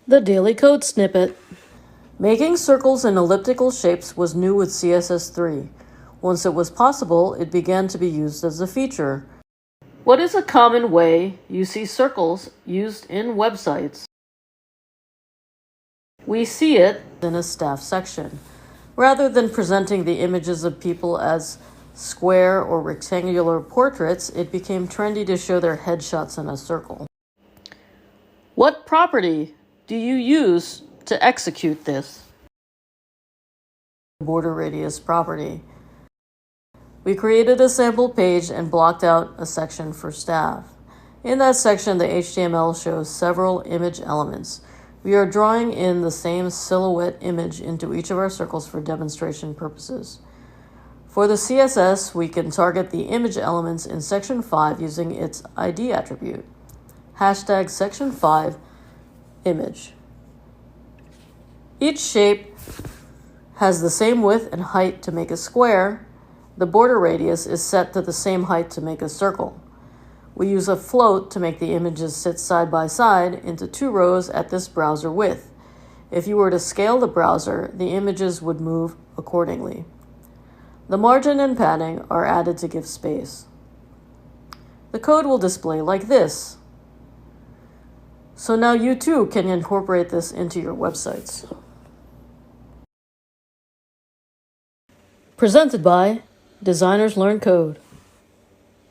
The Daily Code Snippet. Making circles and elliptical shapes was new with CSS3. Once it was possible, it began to be used as a feature. What is a common way you see circles used in websites? We see it in a staff section. Rather than presenting the images of people as square or rectangular portraits, it became trendy to show their headshots in a circle. What property do you use to execute this? Border radius property. We created a sample page and blocked out a section for staff. In that section, the HTML shows several image elements. We are drawing in the same silhouette image into each of our circles for demonstration purposes. For the CSS, we can target the image elements in section 5 using its ID attribute. Hashtag section 5 image. Each shape has the same width and height to make a square. The border radius is set to the same height to make a circle. We use a float to make the images sit side by side into 2 rows at this browser width. If you were to scale the browser, the images would move accordingly. The margin and padding are added to give space. The code will display like this. So now you too can incorporate this into your websites. Presented by Designers Learn Code.